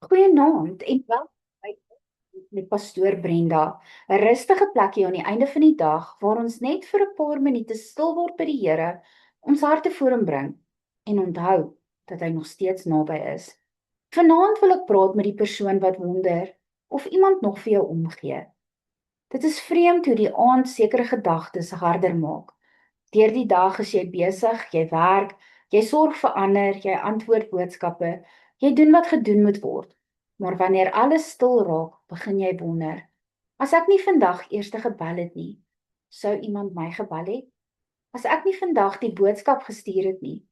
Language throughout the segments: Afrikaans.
Goeienaand en welkom by met pastoor Brenda, 'n rustige plekkie aan die einde van die dag waar ons net vir 'n paar minute stil word by die Here, ons harte voor hom bring en onthou dat hy nog steeds naby is. Vanaand wil ek praat met die persoon wat wonder of iemand nog vir jou omgee. Dit is vreemd hoe die aand sekere gedagtes harder maak. Deur die dag is jy besig, jy werk, jy sorg vir ander, jy antwoord boodskappe, jy doen wat gedoen moet word. Maar wanneer alles stil raak, begin jy wonder, as ek nie vandag eers gebel het nie, sou iemand my gebel het? As ek nie vandag die boodskap gestuur het nie,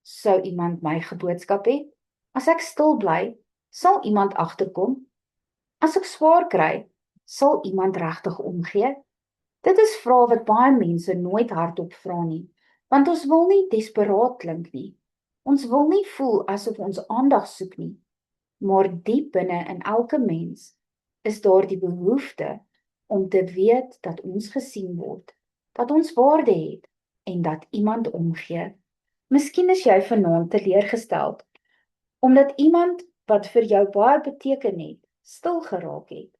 sou iemand my geboodskap het? As ek stil bly, sal iemand agterkom? As ek swaar kry, sal iemand regtig omgee? Dit is vrae wat baie mense nooit hardop vra nie, want ons wil nie desperaat klink nie. Ons wil nie voel asof ons aandag soek nie, maar diep binne in elke mens is daar die behoefte om te weet dat ons gesien word, dat ons waarde het en dat iemand omgee. Miskien is jy vanaand teleurgesteld, omdat iemand wat vir jou baie beteken het, stil geraak het.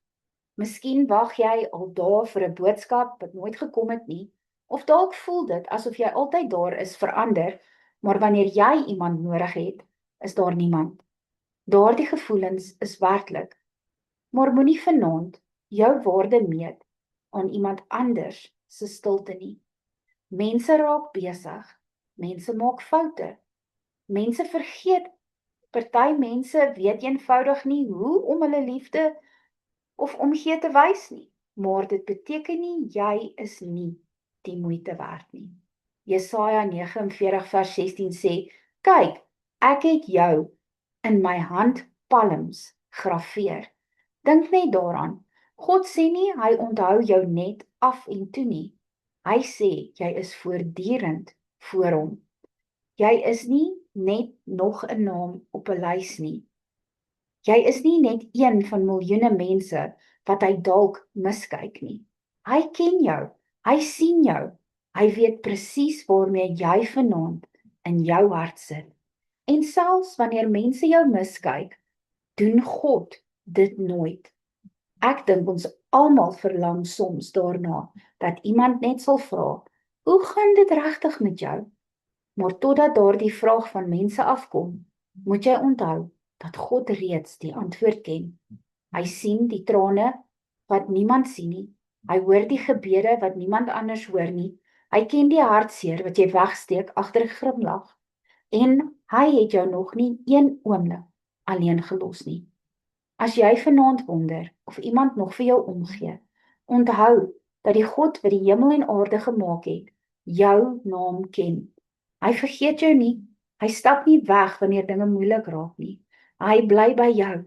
Miskien wag jy al dae vir 'n boodskap wat nooit gekom het nie, of dalk voel dit asof jy altyd daar is vir ander, maar wanneer jy iemand nodig het, is daar niemand. Daardie gevoelens is werklik, maar moenie vanaand jou waarde meet aan iemand anders se stilte nie. Mense raak besig, mense maak foute, mense vergeet, party mense weet eenvoudig nie hoe om hulle liefde of omgee te wys nie, maar dit beteken nie jy is nie die moeite werd nie. Jesaja 49 vers 16 sê, kyk, ek het jou in my handpalms graveer. Dink net daaraan, God sê nie, hy onthou jou net af en toe nie. Hy sê, jy is voortdurend voor hom. Jy is nie net nog 'n naam op 'n lys nie. Jy is nie net een van miljoene mense wat hy dalk miskyk nie. Hy ken jou, hy sien jou, hy weet presies waarmee jy vanaand in jou hart sit. En selfs wanneer mense jou miskyk, doen God dit nooit. Ek dink ons almal verlang soms daarna, dat iemand net sal vra, hoe gaan dit regtig met jou? Maar totdat daardie vraag van mense afkom, moet jy onthou, dat God reeds die antwoord ken. Hy sien die trane wat niemand sien nie. Hy hoor die gebede wat niemand anders hoor nie. Hy ken die hartseer wat jy wegsteek agter 'n grimlag. En hy het jou nog nie een oomblik alleen gelos nie. As jy vanaand wonder of iemand nog vir jou omgee, onthou dat die God wat die hemel en aarde gemaak het, jou naam ken. Hy vergeet jou nie. Hy stap nie weg wanneer dinge moeilik raak nie. Hy bly by jou,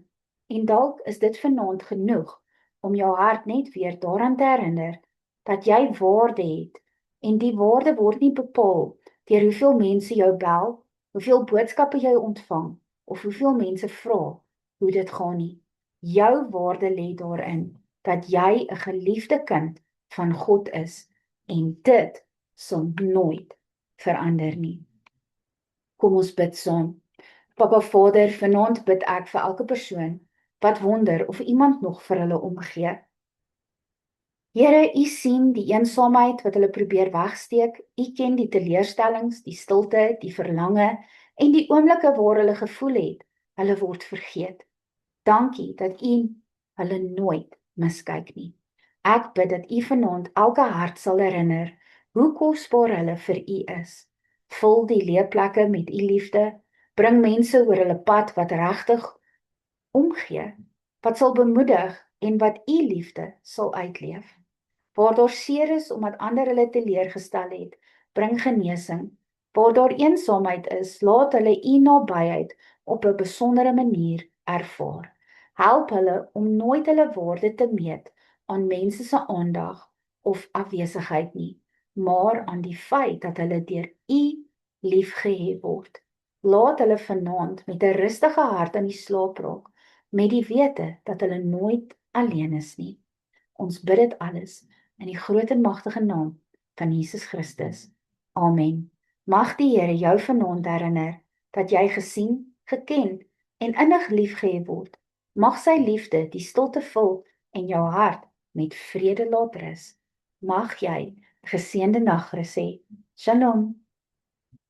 en dalk is dit vanaand genoeg om jou hart net weer daaraan te herinner dat jy waarde het, en die waarde word nie bepaal deur hoeveel mense jou bel, hoeveel boodskappe jy ontvang, of hoeveel mense vra hoe dit gaan nie. Jou waarde lê daarin dat jy 'n geliefde kind van God is, en dit sal nooit verander nie. Kom ons bid saam. Papa Vader, vanaand bid ek vir elke persoon wat wonder of iemand nog vir hulle omgee. Here, U sien die eensaamheid wat hulle probeer wegsteek. U ken die teleurstellings, die stilte, die verlange en die oomblikke waar hulle gevoel het, hulle word vergeet. Dankie dat U hulle nooit miskyk nie. Ek bid dat U vanaand elke hart sal herinner hoe kosbaar hulle vir U is. Vul die leeplekke met U liefde. Bring mense oor hulle pad wat regtig omgee, wat sal bemoedig en wat U liefde sal uitleef. Waar daar seer is omdat ander hulle teleurgestel het, bring genesing. Waar daar eensaamheid is, laat hulle U nabyheid op 'n besondere manier ervaar. Help hulle om nooit hulle waarde te meet aan mense se aandag of afwesigheid nie, maar aan die feit dat hulle deur U liefgehê word. Laat hulle vanaand met 'n rustige hart aan die slaap raak, met die wete dat hulle nooit alleen is nie. Ons bid dit alles in die groot en magtige naam van Jesus Christus. Amen. Mag die Here jou vanaand herinner dat jy gesien, geken en innig liefgehê word Mag sy liefde die stilte vul en jou hart met vrede laat rus. Mag jy 'n geseënde nagrus hê. Shalom.